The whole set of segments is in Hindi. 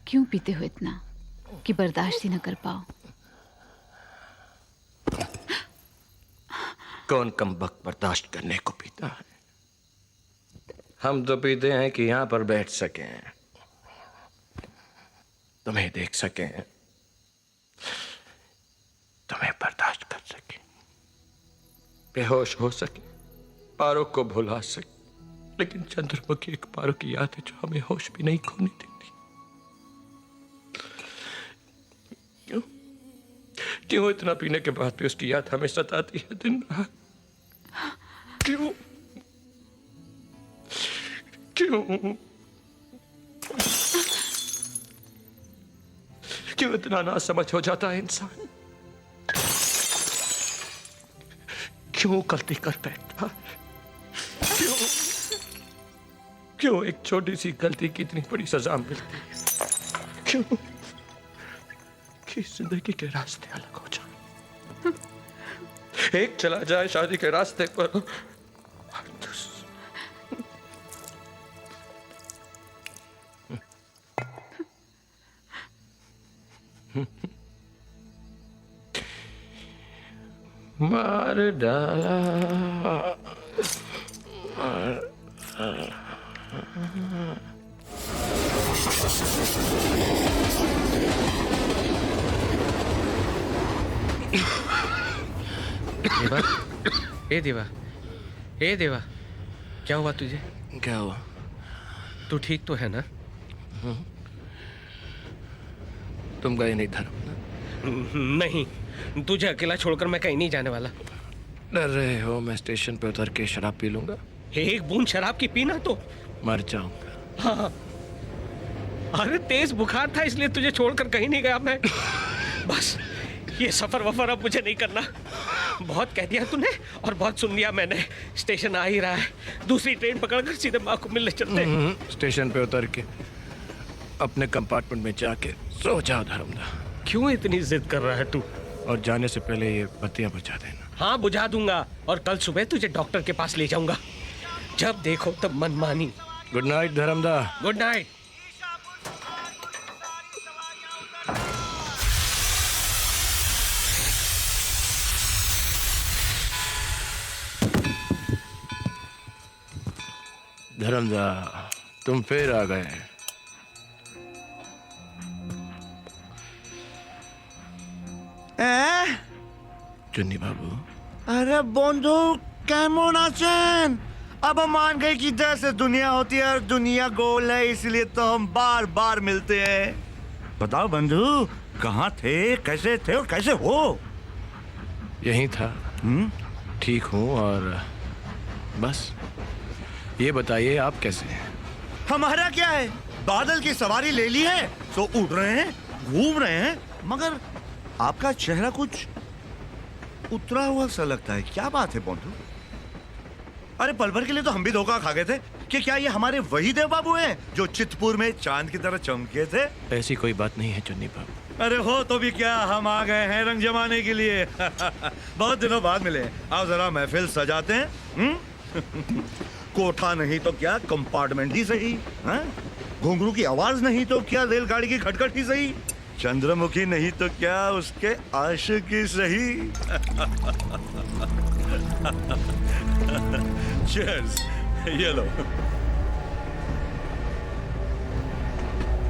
क्यों पीते हो इतना कि बर्दाश्त ही न कर पाओ? कौन कमबख्त बर्दाश्त करने को पीता है? हम तो पीते हैं कि यहां पर बैठ सकें, तुम्हें देख सकें, तुम्हें बर्दाश्त कर सकें, बेहोश हो सके, पारो को भुला सके। लेकिन चंद्रमुखी एक पारो की याद है जो हमें होश भी नहीं खोने देती। क्यों क्यों इतना पीने के बाद भी उसकी याद हमें सताती है दिन रात? क्यों क्यों क्यों इतना नासमझ हो जाता है इंसान? क्यों गलती कर बैठता है? क्यों क्यों एक छोटी सी गलती की इतनी बड़ी सजा मिलती है? क्यों कि जिंदगी के रास्ते अलग हो जाए। एक चला जाए शादी के रास्ते पर, मार डाला देवा, ए देवा, ए देवा, क्या हुआ तुझे? क्या हुआ? तू ठीक तो है ना? तुम गए नहीं धर्म? नहीं, तुझे अकेला छोड़कर मैं कहीं नहीं जाने वाला। डर रहे हो मैं स्टेशन पे उतर के शराब पी लूंगा? एक बूंद शराब की पीना तो मर जाऊंगा। हाँ, अरे तेज बुखार था इसलिए तुझे छोड़कर कहीं नहीं गया मैं। बस ये सफर वफर अब मुझे नहीं करना। बहुत कह दिया तूने और बहुत सुन लिया मैंने। स्टेशन आ ही रहा है, दूसरी ट्रेन पकड़कर सीधे माँ को मिलने चलते। स्टेशन पे उतर के अपने कंपार्टमेंट में जाके सो जाओ धर्मदा। क्यों इतनी जिद कर रहा है तू? और जाने से पहले ये बत्तियां बुझा देना। हाँ बुझा दूंगा, और कल सुबह तुझे डॉक्टर के पास ले जाऊंगा। जब देखो तब मनमानी। Good night Dharmada. Good night. Dharmada, तुम फिर आ गए। चुन्नी बाबू। अरे बंधु केमन आছেন? अब हम मान गए कि जैसे दुनिया होती है और दुनिया गोल है, इसलिए तो हम बार बार मिलते हैं। बताओ बंधु, कहाँ थे, कैसे थे और कैसे हो? यहीं था। ठीक हूँ और बस ये बताइए आप कैसे हैं? हमारा क्या है, बादल की सवारी ले ली है तो उड़ रहे हैं, घूम रहे हैं, मगर आपका चेहरा कुछ उतरा हुआ सा लगता है। क्या बात है बंधु? अरे पल भर के लिए तो हम भी धोखा खा गए थे कि क्या ये हमारे वही देव बाबू हैं जो चितपुर में चांद की तरह चमके थे। ऐसी कोई बात नहीं है चुन्नी बाबू। अरे हो तो भी क्या, हम आ गए हैं रंग जमाने के लिए। बहुत दिनों बाद मिले। आओ जरा महफिल सजाते हैं। कोठा नहीं तो क्या कंपार्टमेंट ही सही, घुंघरू की आवाज नहीं तो क्या रेलगाड़ी की खटखट ही सही, चंद्रमुखी नहीं तो क्या उसके आशिक ही सही। चीयर्स, ये लो।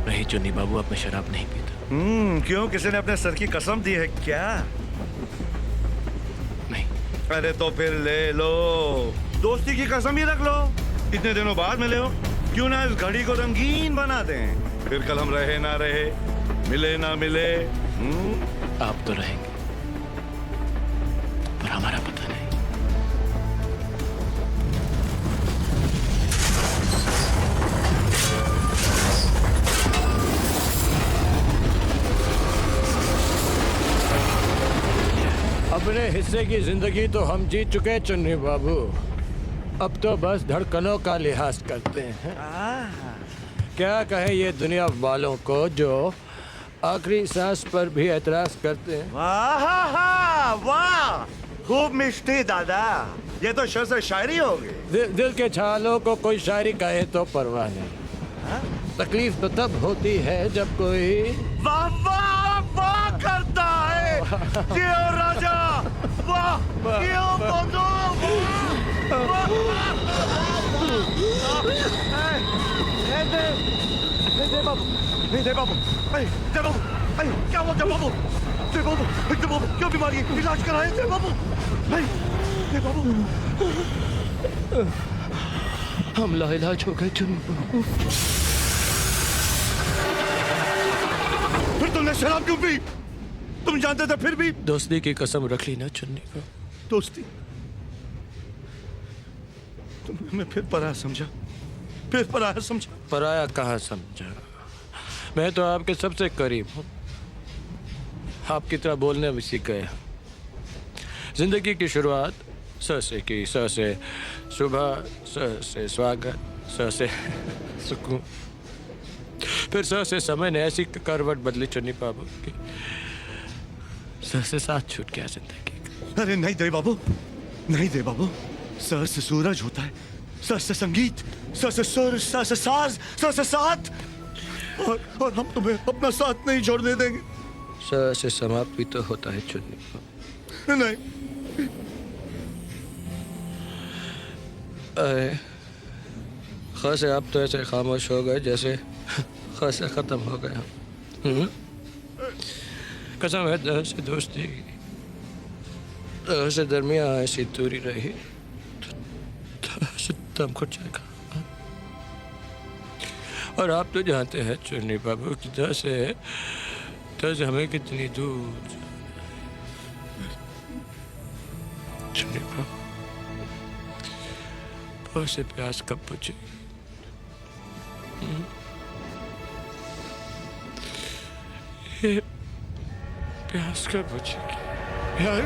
नहीं चुन्नी बाबू, अब मैं शराब नहीं पीता। क्यों, किसी ने अपने सर की कसम दी है क्या? नहीं। अरे तो फिर ले लो, दोस्ती की कसम ही रख लो। इतने दिनों बाद मिले हो, क्यों ना इस घड़ी को रंगीन बना दें। फिर कल हम रहे ना रहे, मिले ना मिले। आप तो रहेंगे पर हमारा पता नहीं। अपने हिस्से की जिंदगी तो हम जीत चुके चुन्नी बाबू। अब तो बस धड़कनों का लिहाज करते हैं। क्या कहे ये दुनिया वालों को जो आखिरी सांस पर भी एतराज करते हैं। वाह वाह, खूब मिष्टी दादा, ये तो शेर से शायरी होगी। दिल के छालों को कोई शायरी कहे तो परवाह नहीं। तकलीफ तो तब होती है जब कोई वाह वाह वाह करता है जियो राजा, वाह जियो बंधु, जय बाबू, जय बाबू, जय बाबू, क्या हुआ जय बाबू, जय बाबू, जय बाबू, क्या बीमारी है, इलाज कराए जय बाबू, जय बाबू। हम लाइलाज हो गए चुन्नी बाबू। फिर तुमने शराब क्यों पी? तुम जानते थे फिर भी? दोस्ती की कसम रख ली ना चुन्नी बाबू। दोस्ती? तुमने हमें फिर पराया समझा, फिर पराया समझा। पराया कहाँ समझा, मैं तो आपके सबसे करीब हूँ, आपकी तरह बोलने भी सीख गया। जिंदगी की शुरुआत स से की, स से सुबह, स से स्वागत, स से सुकून, फिर स से समय ने ऐसी करवट बदली चुन्नी बाबू की स से साथ छूट गया जिंदगी। अरे नहीं दे बाबू, नहीं दे बाबू, स से सूरज होता है, स से संगीत, स से सुर, स से साज, स से साथ, और हम तुम्हें अपना साथ नहीं छोड़ने देंगे। स से समाप्त भी तो होता है चुन्नी बाबू। नहीं, अरे ख से आप तो ऐसे खामोश हो गए जैसे ख से खत्म हो गया। कसम है द से दोस्ती की, द से दरमिया ऐसी दूरी रही तो से दम घुट जाएगा। और आप तो जानते हैं चुन्नी बाबू की द से हमें कितनी दूर चुन्नी बाबू। बहुत से प्यास कब बुझेगी? ये प्यास कब बुझेगी यार?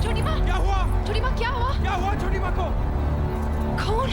छोटी माँ, क्या हुआ? छोटी माँ क्या हुआ? क्या हुआ छोटी माँ को? खून